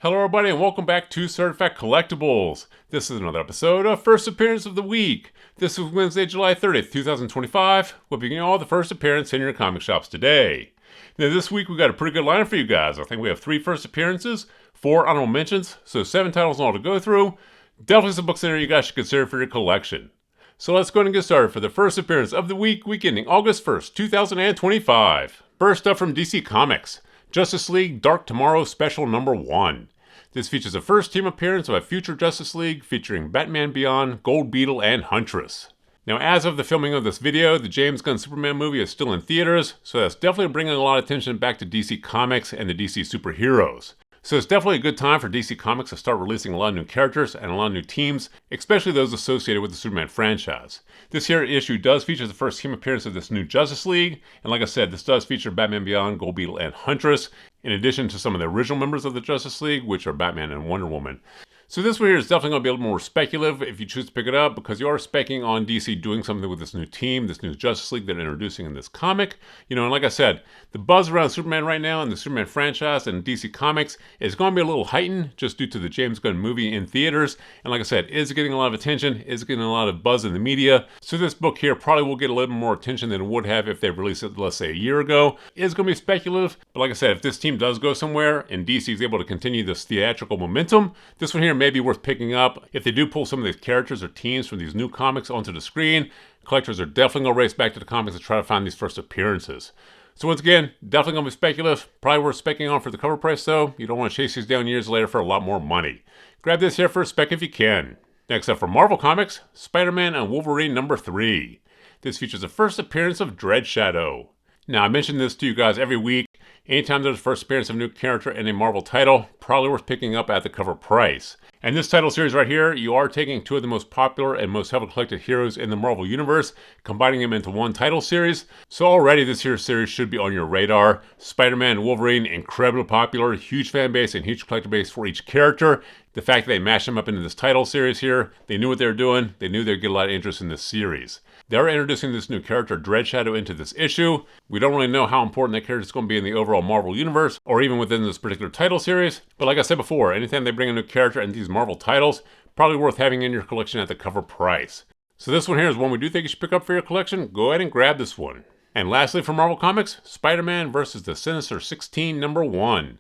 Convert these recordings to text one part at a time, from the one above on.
Hello everybody and welcome back to Certified Collectibles. This is another episode of First Appearance of the Week. This is Wednesday, July 30th, 2025. We'll begin all the first appearance in your comic shops today. Now this week we got a pretty good lineup for you guys. I think we have 3 first appearances, 4 honorable mentions, so 7 titles all to go through. Definitely some books in there you guys should consider for your collection. So let's go ahead and get started for the first appearance of the week ending August 1st, 2025. First up from DC Comics, Justice League Dark Tomorrow Special Number 1. This features a first team appearance of a future Justice League featuring Batman Beyond, Gold Beetle, and Huntress. Now, as of the filming of this video, the James Gunn Superman movie is still in theaters, so that's definitely bringing a lot of attention back to DC Comics and the DC superheroes. So it's definitely a good time for DC Comics to start releasing a lot of new characters and a lot of new teams, especially those associated with the Superman franchise. This here issue does feature the first team appearance of this new Justice League, and like I said, this does feature Batman Beyond, Gold Beetle, and Huntress, in addition to some of the original members of the Justice League, which are Batman and Wonder Woman. So this one here is definitely going to be a little more speculative if you choose to pick it up, because you are specking on DC doing something with this new team, this new Justice League that they're introducing in this comic. You know, and like I said, the buzz around Superman right now and the Superman franchise and DC Comics is going to be a little heightened just due to the James Gunn movie in theaters. And like I said, is getting a lot of attention, is getting a lot of buzz in the media. So this book here probably will get a little more attention than it would have if they released it, let's say, a year ago. It is going to be speculative, but like I said, if this team does go somewhere and DC is able to continue this theatrical momentum, this one here may be worth picking up. If they do pull some of these characters or teams from these new comics onto the screen, collectors are definitely going to race back to the comics to try to find these first appearances. So once again, definitely going to be speculative. Probably worth specking on for the cover price though. You don't want to chase these down years later for a lot more money. Grab this here for a spec if you can. Next up from Marvel Comics, Spider-Man and Wolverine number 3. This features the first appearance of Dread Shadow. Now I mention this to you guys every week. Anytime there's a first appearance of a new character in a Marvel title, probably worth picking up at the cover price. And this title series right here, you are taking 2 of the most popular and most heavily collected heroes in the Marvel Universe, combining them into one title series. So already this here series should be on your radar. Spider-Man and Wolverine, incredibly popular, huge fan base and huge collector base for each character. The fact that they mashed them up into this title series here, they knew what they were doing. They knew they'd get a lot of interest in this series. They're introducing this new character, Dread Shadow, into this issue. We don't really know how important that character is going to be in the overall Marvel Universe, or even within this particular title series. But like I said before, anytime they bring a new character into these Marvel titles, probably worth having in your collection at the cover price. So this one here is one we do think you should pick up for your collection. Go ahead and grab this one. And lastly from Marvel Comics, Spider-Man vs. the Sinister 16 number 1.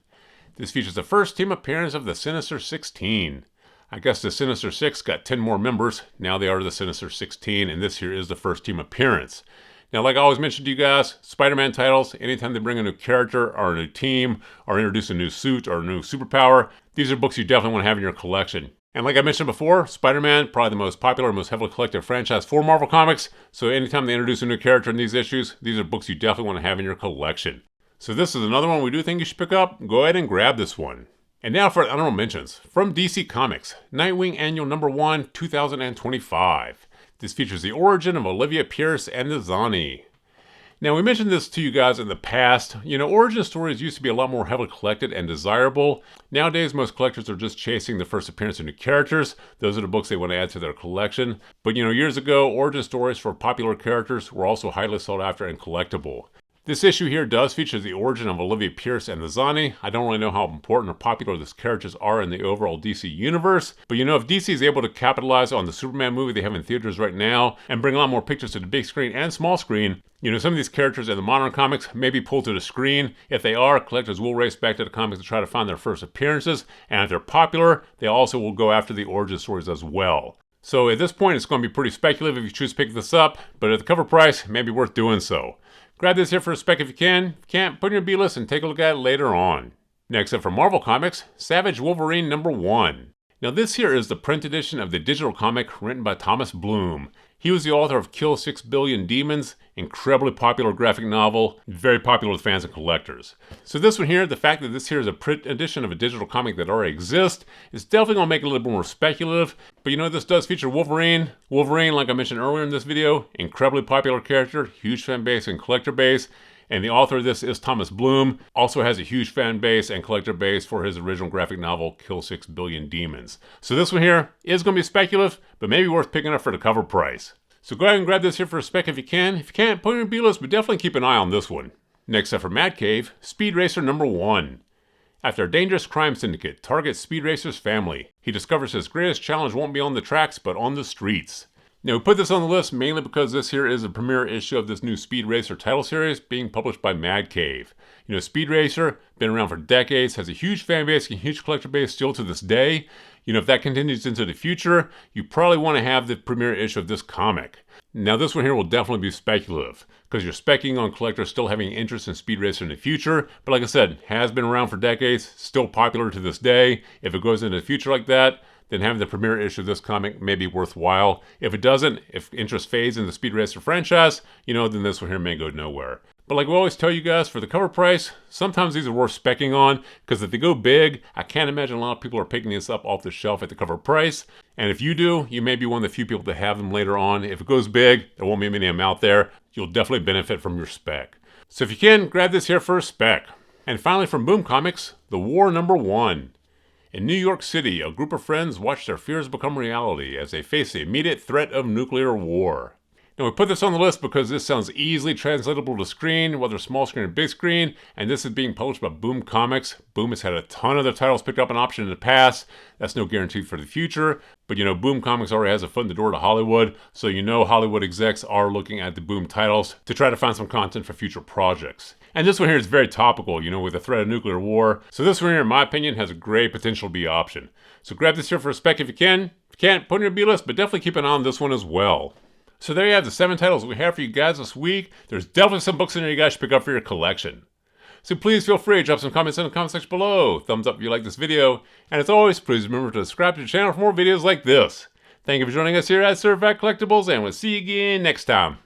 This features the first team appearance of the Sinister 16. I guess the Sinister 6 got 10 more members. Now they are the Sinister 16, and this here is the first team appearance. Now, like I always mentioned to you guys, Spider-Man titles, anytime they bring a new character or a new team or introduce a new suit or a new superpower, these are books you definitely want to have in your collection. And like I mentioned before, Spider-Man, probably the most popular, most heavily collected franchise for Marvel Comics. So anytime they introduce a new character in these issues, these are books you definitely want to have in your collection. So this is another one we do think you should pick up. Go ahead and grab this one. And now for honorable mentions. From DC Comics, Nightwing Annual Number 1, 2025. This features the origin of Olivia Pierce and the Zani. Now, we mentioned this to you guys in the past. You know, origin stories used to be a lot more heavily collected and desirable. Nowadays, most collectors are just chasing the first appearance of new characters. Those are the books they want to add to their collection. But, you know, years ago, origin stories for popular characters were also highly sought after and collectible. This issue here does feature the origin of Olivia Pierce and the Zani. I don't really know how important or popular these characters are in the overall DC universe, but you know, if DC is able to capitalize on the Superman movie they have in theaters right now and bring a lot more pictures to the big screen and small screen, you know, some of these characters in the modern comics may be pulled to the screen. If they are, collectors will race back to the comics to try to find their first appearances, and if they're popular, they also will go after the origin stories as well. So at this point, it's going to be pretty speculative if you choose to pick this up, but at the cover price, it may be worth doing so. Grab this here for a spec if you can. If you can't, put it in your B-list and take a look at it later on. Next up from Marvel Comics, Savage Wolverine number 1. Now this here is the print edition of the digital comic written by Thomas Bloom. He was the author of Kill 6 Billion Demons, incredibly popular graphic novel, very popular with fans and collectors. So this one here, the fact that this here is a print edition of a digital comic that already exists, is definitely going to make it a little bit more speculative. But you know, this does feature Wolverine. Wolverine, like I mentioned earlier in this video, incredibly popular character, huge fan base and collector base. And the author of this is Thomas Bloom. Also has a huge fan base and collector base for his original graphic novel, Kill 6 Billion Demons. So this one here is going to be speculative, but maybe worth picking up for the cover price. So go ahead and grab this here for a spec if you can. If you can't, put it in your B-list, but definitely keep an eye on this one. Next up for Mad Cave, Speed Racer number 1. After a dangerous crime syndicate targets Speed Racer's family, he discovers his greatest challenge won't be on the tracks but on the streets. Now, we put this on the list mainly because this here is a premiere issue of this new Speed Racer title series being published by Mad Cave. You know, Speed Racer, been around for decades, has a huge fan base and huge collector base still to this day. You know, if that continues into the future, you probably want to have the premiere issue of this comic. Now, this one here will definitely be speculative, because you're specking on collectors still having interest in Speed Racer in the future, but like I said, has been around for decades, still popular to this day. If it goes into the future like that, then having the premiere issue of this comic may be worthwhile. If it doesn't, if interest fades in the Speed Racer franchise, you know, then this one here may go nowhere. But like we always tell you guys, for the cover price, sometimes these are worth specking on, because if they go big, I can't imagine a lot of people are picking this up off the shelf at the cover price. And if you do, you may be one of the few people to have them later on. If it goes big, there won't be many of them out there. You'll definitely benefit from your spec. So if you can, grab this here for a spec. And finally from Boom Comics, The War #1. In New York City, a group of friends watch their fears become reality as they face the immediate threat of nuclear war. Now, we put this on the list because this sounds easily translatable to screen, whether small screen or big screen, and this is being published by Boom Comics. Boom has had a ton of their titles picked up an option in the past. That's no guarantee for the future, but you know, Boom Comics already has a foot in the door to Hollywood, so you know Hollywood execs are looking at the Boom titles to try to find some content for future projects. And this one here is very topical, you know, with the threat of nuclear war. So this one here, in my opinion, has a great potential to be an option. So grab this here for a spec if you can. If you can't, put it in your B-list, but definitely keep an eye on this one as well. So there you have the 7 titles we have for you guys this week. There's definitely some books in there you guys should pick up for your collection. So please feel free to drop some comments in the comment section below. Thumbs up if you like this video. And as always, please remember to subscribe to the channel for more videos like this. Thank you for joining us here at Certified Collectibles, and we'll see you again next time.